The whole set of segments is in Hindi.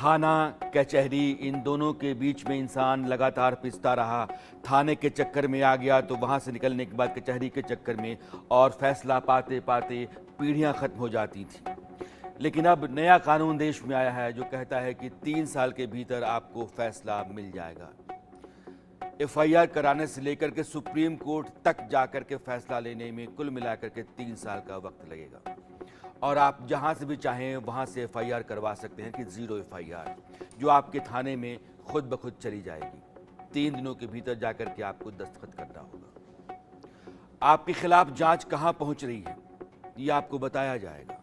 थाना कचहरी, इन दोनों के बीच में इंसान लगातार पिसता रहा। थाने के चक्कर में आ गया तो वहाँ से निकलने के बाद कचहरी के चक्कर में, और फैसला पाते पाते पीढ़ियाँ खत्म हो जाती थी। लेकिन अब नया कानून देश में आया है जो कहता है कि 3 साल के भीतर आपको फैसला मिल जाएगा। एफआईआर कराने से लेकर के सुप्रीम कोर्ट तक जाकर के फैसला लेने में कुल मिलाकर के 3 साल का वक्त लगेगा। और आप जहां से भी चाहें वहां से एफआईआर करवा सकते हैं कि 0 एफआईआर, जो आपके थाने में खुद ब खुद चली जाएगी। 3 दिनों के भीतर जाकर के आपको दस्तखत करना होगा। आपके खिलाफ जांच कहां पहुंच रही है ये आपको बताया जाएगा।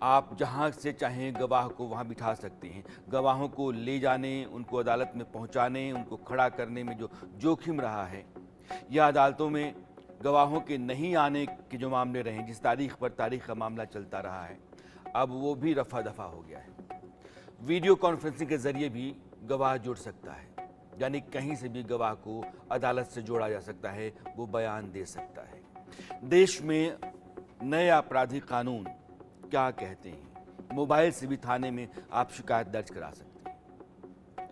आप जहां से चाहें गवाह को वहां बिठा सकते हैं। गवाहों को ले जाने, उनको अदालत में पहुंचाने, उनको खड़ा करने में जो जोखिम रहा है, या अदालतों में गवाहों के नहीं आने के जो मामले रहे, जिस तारीख पर तारीख का मामला चलता रहा है, अब वो भी रफा दफा हो गया है। वीडियो कॉन्फ्रेंसिंग के जरिए भी गवाह जुड़ सकता है, यानी कहीं से भी गवाह को अदालत से जोड़ा जा सकता है, वो बयान दे सकता है। देश में नए आपराधिक कानून क्या कहते हैं? मोबाइल से भी थाने में आप शिकायत दर्ज करा सकते हैं।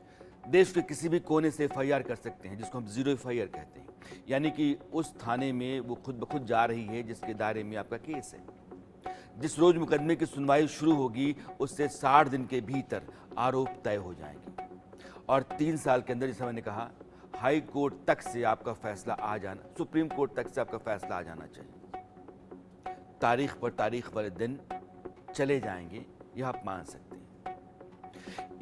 देश के किसी भी कोने से एफआईआर कर सकते हैं, जिसको हम 0 एफआईआर कहते हैं, यानी कि उस थाने में वो खुद ब खुद जा रही है जिसके दायरे में आपका केस है। जिस रोज मुकदमे की सुनवाई शुरू होगी उससे 60 दिन के भीतर आरोप तय हो जाएंगे, और 3 साल के अंदर, जैसे मैंने कहा, हाई कोर्ट तक से आपका फैसला आ जाना, सुप्रीम कोर्ट तक से आपका फैसला आ जाना चाहिए। तारीख पर तारीख वाले दिन चले जाएंगे, यह आप मान सकते हैं।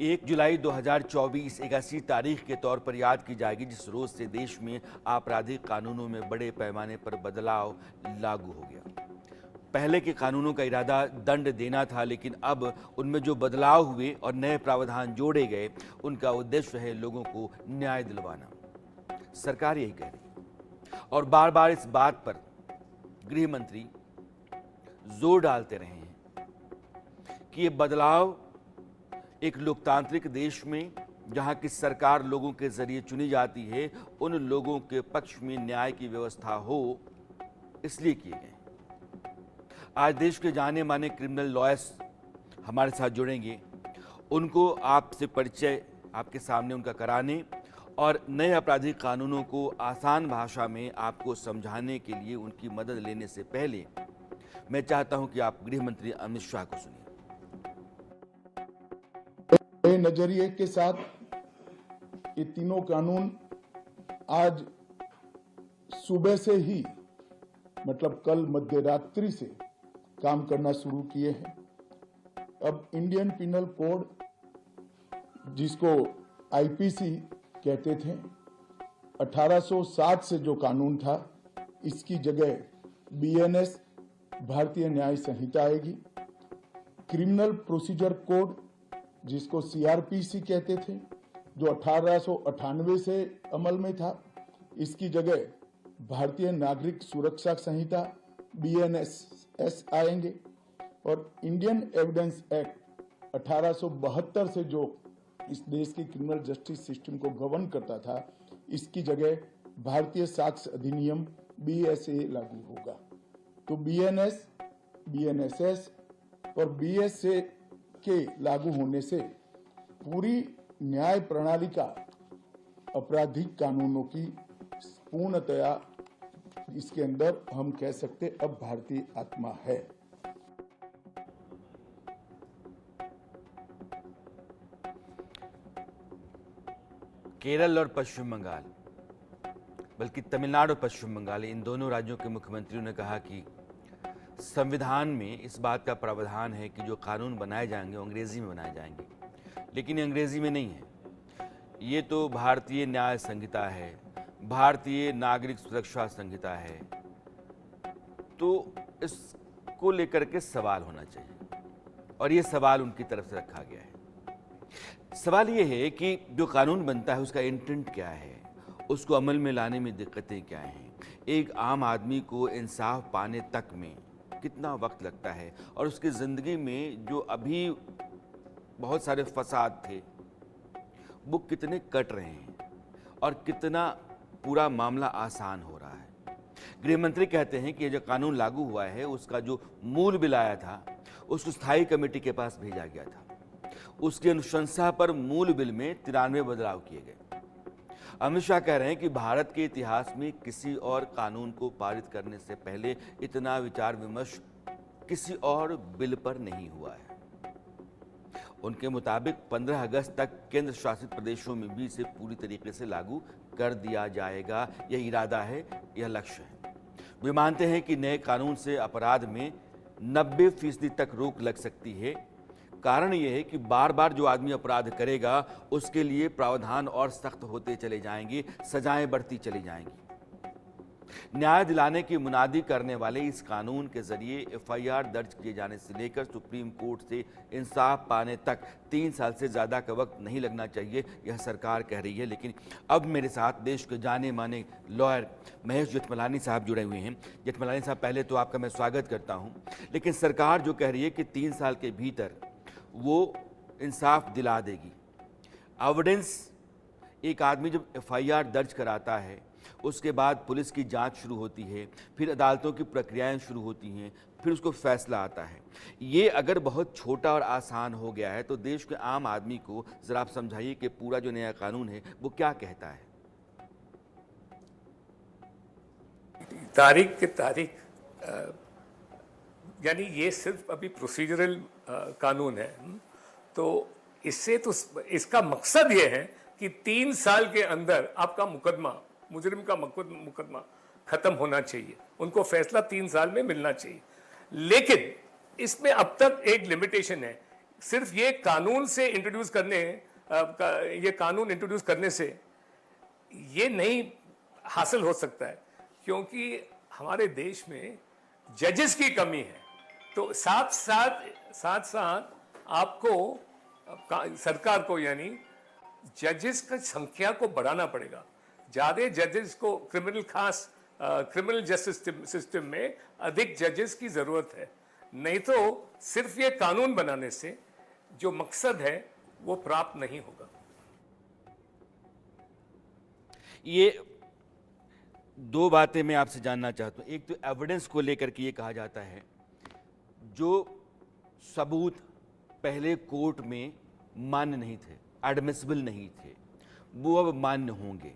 1 जुलाई 2024 एक ऐसी तारीख के तौर पर याद की जाएगी जिस रोज से देश में आपराधिक कानूनों में बड़े पैमाने पर बदलाव लागू हो गया। पहले के कानूनों का इरादा दंड देना था, लेकिन अब उनमें जो बदलाव हुए और नए प्रावधान जोड़े गए, उनका उद्देश्य है लोगों को न्याय दिलवाना। सरकार यही कह रही है, और बार बार इस बात पर गृह मंत्री जोर डालते रहे हैं कि ये बदलाव एक लोकतांत्रिक देश में, जहां की सरकार लोगों के जरिए चुनी जाती है, उन लोगों के पक्ष में न्याय की व्यवस्था हो, इसलिए किए गए। आज देश के जाने माने क्रिमिनल लॉयर्स हमारे साथ जुड़ेंगे, उनको आपसे परिचय आपके सामने उनका कराने और नए आपराधिक कानूनों को आसान भाषा में आपको समझाने के लिए उनकी मदद लेने से पहले मैं चाहता हूं कि आप गृह मंत्री अमित शाह को सुनिए। नजरिए के साथ ये तीनों कानून आज सुबह से ही, मतलब कल मध्य रात्रि से काम करना शुरू किए हैं। अब इंडियन पिनल कोड, जिसको आईपीसी कहते थे, 1860 से जो कानून था, इसकी जगह बीएनएस भारतीय न्याय संहिता आएगी। क्रिमिनल प्रोसीजर कोड, जिसको सीआरपीसी कहते थे, जो 1898 से अमल में था, इसकी जगह भारतीय नागरिक सुरक्षा संहिता बीएनएस आएंगे। और इंडियन एविडेंस एक्ट 1872 से जो इस देश की क्रिमिनल जस्टिस सिस्टम को गवर्न करता था, इसकी जगह भारतीय साक्ष्य अधिनियम बीएसए लागू होगा। तो बीएनएस, बीएनएसएस और बीएसए के लागू होने से पूरी न्याय प्रणाली का आपराधिक कानूनों की पूर्णतया इसके अंदर हम कह सकते अब भारतीय आत्मा है। केरल और पश्चिम बंगाल, बल्कि तमिलनाडु और पश्चिम बंगाल, इन दोनों राज्यों के मुख्यमंत्रियों ने कहा कि संविधान में इस बात का प्रावधान है कि जो कानून बनाए जाएंगे वो अंग्रेजी में बनाए जाएंगे, लेकिन ये अंग्रेजी में नहीं है। ये तो भारतीय न्याय संहिता है, भारतीय नागरिक सुरक्षा संहिता है, तो इसको लेकर के सवाल होना चाहिए, और ये सवाल उनकी तरफ से रखा गया है। सवाल ये है कि जो कानून बनता है उसका इंटेंट क्या है, उसको अमल में लाने में दिक्कतें क्या हैं, एक आम आदमी को इंसाफ पाने तक में कितना वक्त लगता है, और उसकी ज़िंदगी में जो अभी बहुत सारे फसाद थे वो कितने कट रहे हैं, और कितना पूरा मामला आसान हो रहा है। गृह मंत्री कहते हैं कि ये जो कानून लागू हुआ है उसका जो मूल बिल आया था उसको स्थायी कमेटी के पास भेजा गया था। उसकी अनुशंसा पर मूल बिल में 93 बदलाव किए गए। अमित शाह कह रहे हैं कि भारत के इतिहास में किसी और कानून को पारित करने से पहले इतना विचार विमर्श किसी और बिल पर नहीं हुआ है। उनके मुताबिक 15 अगस्त तक केंद्र शासित प्रदेशों में भी इसे पूरी तरीके से लागू कर दिया जाएगा। यह इरादा है, यह लक्ष्य है। वे मानते हैं कि नए कानून से अपराध में 90% तक रोक लग सकती है। कारण यह है कि बार बार जो आदमी अपराध करेगा उसके लिए प्रावधान और सख्त होते चले जाएंगे, सजाएं बढ़ती चली जाएंगी। न्याय दिलाने की मुनादी करने वाले इस कानून के जरिए एफआईआर दर्ज किए जाने से लेकर सुप्रीम कोर्ट से इंसाफ पाने तक 3 साल से ज्यादा का वक्त नहीं लगना चाहिए, यह सरकार कह रही है। लेकिन अब मेरे साथ देश के जाने माने लॉयर महेश जेठमलानी साहब जुड़े हुए हैं। जेठमलानी साहब, पहले तो आपका मैं स्वागत करता हूं। लेकिन सरकार जो कह रही है कि 3 साल के भीतर वो इंसाफ दिला देगी। एविडेंस, एक आदमी जब एफआईआर दर्ज कराता है उसके बाद पुलिस की जांच शुरू होती है, फिर अदालतों की प्रक्रियाएं शुरू होती हैं, फिर उसको फैसला आता है। ये अगर बहुत छोटा और आसान हो गया है तो देश के आम आदमी को जरा आप समझाइए कि पूरा जो नया कानून है वो क्या कहता है। तारीख के तारीख यानी ये सिर्फ अभी प्रोसीजरल कानून है। तो इससे तो इसका मकसद ये है कि 3 साल के अंदर आपका मुकदमा, मुजरिम का मुकदमा खत्म होना चाहिए, उनको फैसला 3 साल में मिलना चाहिए। लेकिन इसमें अब तक एक लिमिटेशन है। सिर्फ ये कानून इंट्रोड्यूस करने से ये नहीं हासिल हो सकता है, क्योंकि हमारे देश में जजेस की कमी है। तो साथ साथ आपको सरकार को यानी जजेस की संख्या को बढ़ाना पड़ेगा। ज्यादा जजेस को क्रिमिनल जस्टिस सिस्टम में अधिक जजेस की जरूरत है। नहीं तो सिर्फ ये कानून बनाने से जो मकसद है वो प्राप्त नहीं होगा। ये 2 बातें मैं आपसे जानना चाहता हूं। एक तो एविडेंस को लेकर के ये कहा जाता है जो सबूत पहले कोर्ट में मान्य नहीं थे, एडमिसिबल नहीं थे, वो अब मान्य होंगे।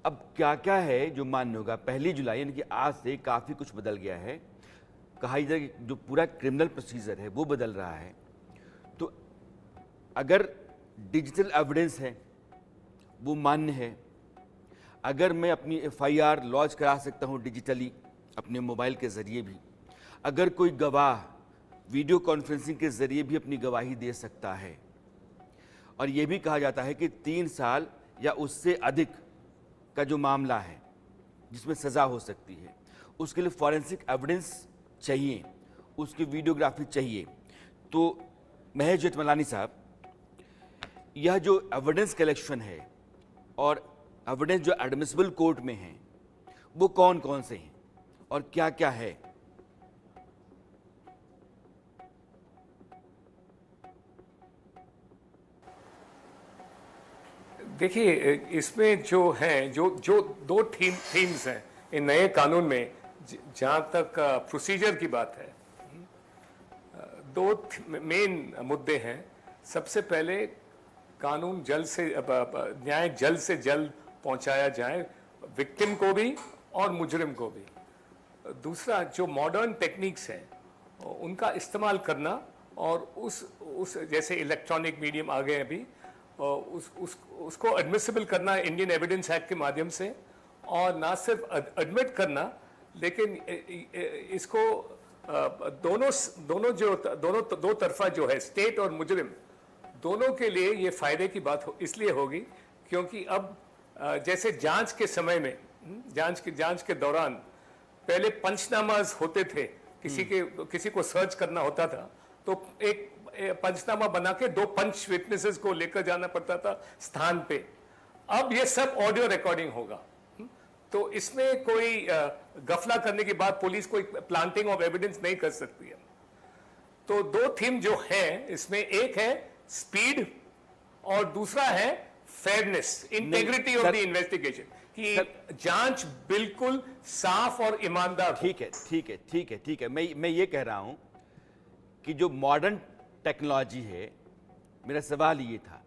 अब क्या क्या है जो मान्य होगा? 1 जुलाई यानी कि आज से काफ़ी कुछ बदल गया है। कहा जाए कि जो पूरा क्रिमिनल प्रोसीजर है वो बदल रहा है। तो अगर डिजिटल एविडेंस है वो मान्य है, अगर मैं अपनी एफआईआर लॉन्च करा सकता हूं डिजिटली अपने मोबाइल के ज़रिए भी, अगर कोई गवाह वीडियो कॉन्फ्रेंसिंग के ज़रिए भी अपनी गवाही दे सकता है, और ये भी कहा जाता है कि 3 साल या उससे अधिक का जो मामला है जिसमें सज़ा हो सकती है उसके लिए फॉरेंसिक एविडेंस चाहिए, उसकी वीडियोग्राफी चाहिए। तो महेश जेठमलानी साहब, यह जो एविडेंस कलेक्शन है और एविडेंस जो एडमिसिबल कोर्ट में है वो कौन कौन से हैं और क्या क्या है? देखिए, इसमें जो है जो 2 थीम्स हैं इन नए कानून में। जहां तक प्रोसीजर की बात है, 2 मेन मुद्दे हैं। सबसे पहले कानून न्याय जल्द से जल्द पहुंचाया जाए, विक्टिम को भी और मुजरिम को भी। दूसरा, जो मॉडर्न टेक्निक्स हैं उनका इस्तेमाल करना, और उस जैसे इलेक्ट्रॉनिक मीडियम आ गए अभी, उसको एडमिसिबल करना इंडियन एविडेंस एक्ट के माध्यम से, और ना सिर्फ एडमिट करना लेकिन इसको दो तरफा जो है, स्टेट और मुजरिम दोनों के लिए ये फायदे की बात इसलिए होगी क्योंकि अब जैसे जांच के समय में, जांच के दौरान पहले पंचनामाज होते थे, किसी को सर्च करना होता था तो एक पंचनामा बना के 2 पंच विटनेसेस को लेकर जाना पड़ता था स्थान पे। अब ये सब ऑडियो रिकॉर्डिंग होगा, तो इसमें कोई गफला करने के बाद पुलिस कोई प्लांटिंग ऑफ एविडेंस नहीं कर सकती है। तो 2 थीम जो है इसमें, एक है स्पीड और दूसरा है fairness, integrity of the investigation, कि जांच बिल्कुल साफ और ईमानदार। ठीक है। मैं ये कह रहा हूं कि जो मॉडर्न टेक्नोलॉजी है मेरा सवाल ये था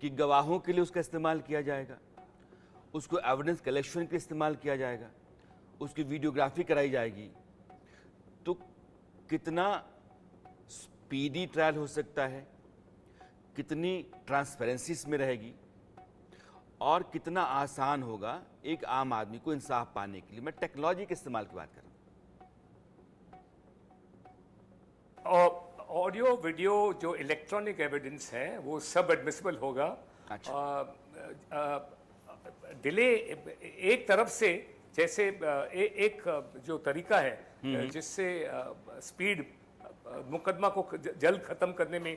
कि गवाहों के लिए उसका इस्तेमाल किया जाएगा, उसको एविडेंस कलेक्शन के लिए इस्तेमाल किया जाएगा, उसकी वीडियोग्राफी कराई जाएगी, तो कितना स्पीडी ट्रायल हो सकता है, कितनी ट्रांसपेरेंसी इसमें रहेगी और कितना आसान होगा एक आम आदमी को इंसाफ पाने के लिए। मैं टेक्नोलॉजी के इस्तेमाल की बात कर रहा हूं। और ऑडियो वीडियो जो इलेक्ट्रॉनिक एविडेंस है वो सब एडमिसिबल होगा। अच्छा। डिले एक तरफ से, जैसे एक जो तरीका है जिससे स्पीड मुकदमा को जल्द खत्म करने में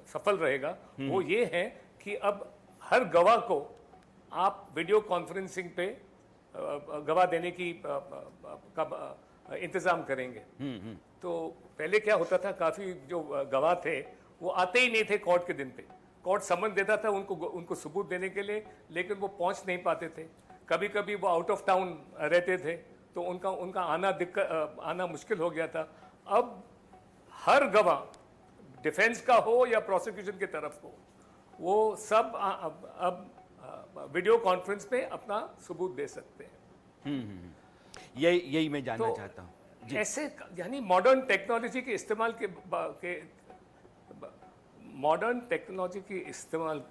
सफल रहेगा, वो ये है कि अब हर गवाह को आप वीडियो कॉन्फ्रेंसिंग पे गवाह देने की इंतजाम करेंगे। तो पहले क्या होता था, काफी जो गवाह थे वो आते ही नहीं थे कोर्ट के दिन पे। कोर्ट समन देता था उनको सबूत देने के लिए, लेकिन वो पहुंच नहीं पाते थे। कभी कभी वो आउट ऑफ टाउन रहते थे, तो उनका आना मुश्किल हो गया था। अब हर गवाह, डिफेंस का हो या प्रोसिक्यूशन की तरफ हो, वो सब अब वीडियो कॉन्फ्रेंस में अपना सबूत दे सकते हैं। यही मैं जानना चाहता हूँ। ऐसे यानी मॉडर्न टेक्नोलॉजी के इस्तेमाल मॉडर्न टेक्नोलॉजी के इस्तेमाल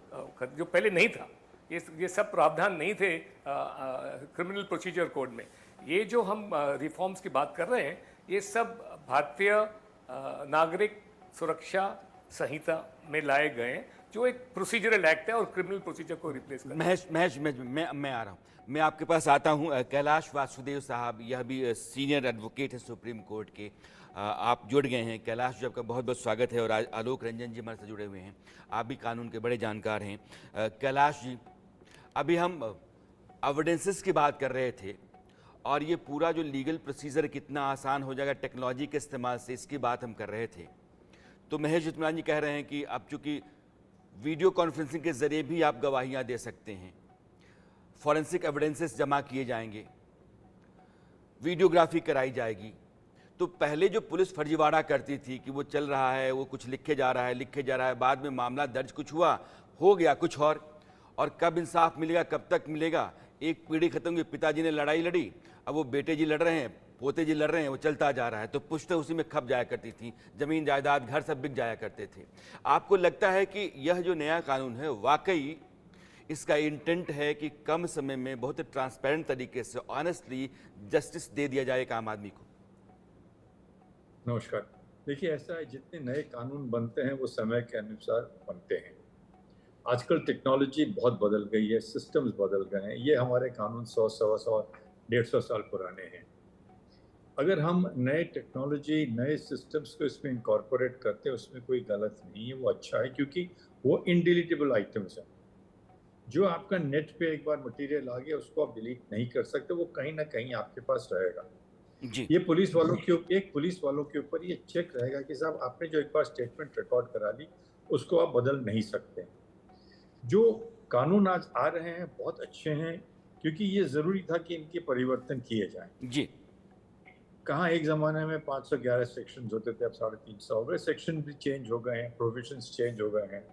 जो पहले नहीं था, ये सब प्रावधान नहीं थे क्रिमिनल प्रोसीजर कोड में। ये जो हम रिफॉर्म्स की बात कर रहे हैं, ये सब भारतीय नागरिक सुरक्षा संहिता में लाए गए हैं, जो एक प्रोसीजरल एक्ट है और क्रिमिनल प्रोसीजर को रिप्लेस करता है। महेश, मैं आ रहा हूँ, मैं आपके पास आता हूँ। कैलाश वासुदेव साहब, यह भी सीनियर एडवोकेट है सुप्रीम कोर्ट के, आप जुड़ गए हैं। कैलाश जी, आपका बहुत बहुत स्वागत है। और आलोक रंजन जी हमारे साथ जुड़े हुए हैं, आप भी कानून के बड़े जानकार हैं। कैलाश जी, अभी हम एविडेंसेस की बात कर रहे थे और ये पूरा जो लीगल प्रोसीजर कितना आसान हो जाएगा टेक्नोलॉजी के इस्तेमाल से, इसकी बात हम कर रहे थे। तो महेश इत्मीनान जी कह रहे हैं कि अब चूंकि वीडियो कॉन्फ्रेंसिंग के जरिए भी आप गवाहियां दे सकते हैं, फॉरेंसिक एविडेंसेस जमा किए जाएंगे, वीडियोग्राफी कराई जाएगी। तो पहले जो पुलिस फर्जीवाड़ा करती थी कि वो चल रहा है, वो कुछ लिखे जा रहा है, बाद में मामला दर्ज कुछ हुआ, हो गया कुछ और कब इंसाफ मिलेगा, कब तक मिलेगा, एक पीढ़ी खत्म हुई, पिताजी ने लड़ाई लड़ी, अब वो बेटे जी लड़ रहे हैं, पोते जी लड़ रहे हैं, वो चलता जा रहा है। तो पुश्तें उसी में खप जाया करती थी, जमीन जायदाद घर सब बिक जाया करते थे। आपको लगता है कि यह जो नया कानून है, वाकई इसका इंटेंट है कि कम समय में बहुत ट्रांसपेरेंट तरीके से ऑनेस्टली जस्टिस दे दिया जाए एक आम आदमी को? नमस्कार। देखिए, ऐसा है, जितने नए कानून बनते हैं वो समय के अनुसार बनते हैं। आजकल टेक्नोलॉजी बहुत बदल गई है, सिस्टम्स बदल गए हैं। ये हमारे कानून 100, 125, 150 साल पुराने हैं। अगर हम नए टेक्नोलॉजी, नए सिस्टम्स को इसमें इनकॉर्पोरेट करते हैं, उसमें कोई गलत नहीं है, वो अच्छा है, क्योंकि वो इनडिलीटेबल आइटम्स हैं। जो आपका नेट पे एक बार मटेरियल आ गया, उसको आप डिलीट नहीं कर सकते, वो कहीं ना कहीं आपके पास रहेगा। जी। ये पुलिस वालों के ऊपर ये चेक रहेगा कि साहब आपने जो एक बार स्टेटमेंट रिकॉर्ड करा ली, उसको आप बदल नहीं सकते। जो कानून आज आ रहे हैं बहुत अच्छे हैं, क्योंकि ये जरूरी था कि इनके परिवर्तन किए जाएं। जी। कहाँ एक ज़माने में 511 सेक्शंस होते थे, अब 350 हो गए। सेक्शन भी चेंज हो गए हैं, प्रोविजंस चेंज हो गए हैं,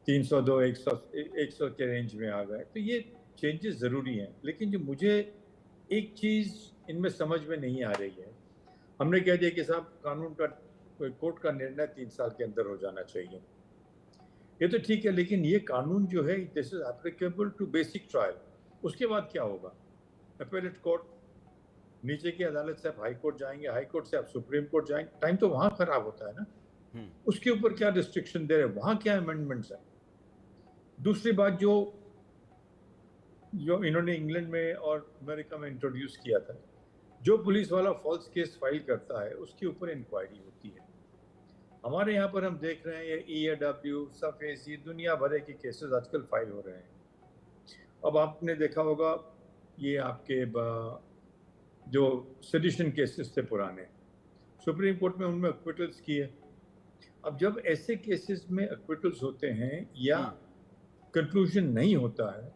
302, 100 के रेंज में आ गए। तो ये चेंजेस ज़रूरी हैं। लेकिन जो मुझे एक चीज़ इनमें समझ में नहीं आ रही है, हमने कह दिया कि साहब कानून का, कोर्ट का निर्णय 3 साल के अंदर हो जाना चाहिए। ये तो ठीक है, लेकिन ये कानून जो है, this is applicable to basic trial. उसके बाद क्या होगा? अपीलेट कोर्ट, नीचे की अदालत से आप हाई कोर्ट जाएंगे, हाई कोर्ट से आप सुप्रीम कोर्ट जाएंगे, टाइम तो वहां खराब होता है ना। उसके ऊपर क्या रिस्ट्रिक्शन दे रहे हैं, वहां क्या अमेंडमेंट्स है? दूसरी बात, जो इन्होंने इंग्लैंड में और अमेरिका में इंट्रोड्यूस किया था, जो पुलिस वाला फॉल्स केस फाइल करता है उसके ऊपर इंक्वायरी होती है। हमारे यहाँ पर हम देख रहे हैं ये EAW, सफेजी, दुनिया भर के केसेस आजकल फाइल हो रहे हैं। अब आपने देखा होगा ये आपके जो सेडिशन केसेस थे पुराने, सुप्रीम कोर्ट में उनमें एक्विटल्स किए। अब जब ऐसे केसेस में एक्विटल्स होते हैं या कंक्लूजन नहीं होता है,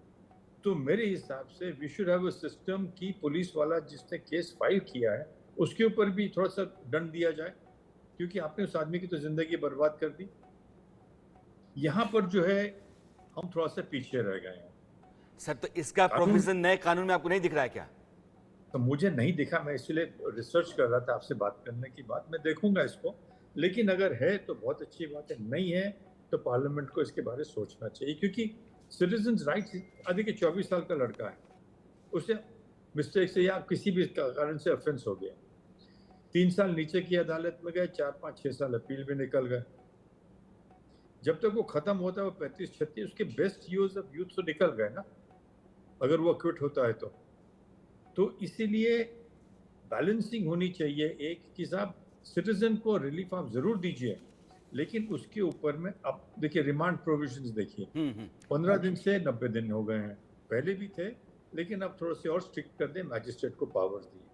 तो मेरे हिसाब से we should have a system कि पुलिस वाला जिसने केस फाइल किया है उसके ऊपर भी थोड़ा सा दंड दिया जाए, क्योंकि आपने उस आदमी की तो जिंदगी बर्बाद कर दी। यहाँ पर जो है हम थोड़ा सा पीछे रह गए हैं। सर, तो इसका कानून- प्रोविजन नए कानून में आपको नहीं दिख रहा है क्या? तो मुझे नहीं दिखा, मैं इसलिए रिसर्च कर रहा था आपसे बात करने की बाद, मैं देखूंगा इसको। लेकिन अगर है तो बहुत अच्छी बात है, नहीं है तो पार्लियामेंट को इसके बारे में सोचना चाहिए, क्योंकि सिटीजन्स राइट्स, देखिए 24 साल का लड़का है, उसे मिस्टेक से या किसी भी कारण से ऑफेंस हो गया, 3 साल नीचे की अदालत में गए, 4, 5, 6 साल अपील में निकल गए, जब तक वो खत्म होता है वो 35-36, उसके बेस्ट यूज ऑफ यूथ तो निकल गए ना, अगर वो क्विट होता है तो इसीलिए बैलेंसिंग होनी चाहिए एक कि साहब सिटीजन को रिलीफ आप जरूर दीजिए, लेकिन उसके ऊपर में अब देखिए रिमांड प्रोविजंस देखिए, 15 दिन से 90 दिन हो गए हैं, पहले भी थे, लेकिन अब थोड़े से और स्ट्रिक्ट कर दें, मैजिस्ट्रेट को पावर्स दिए।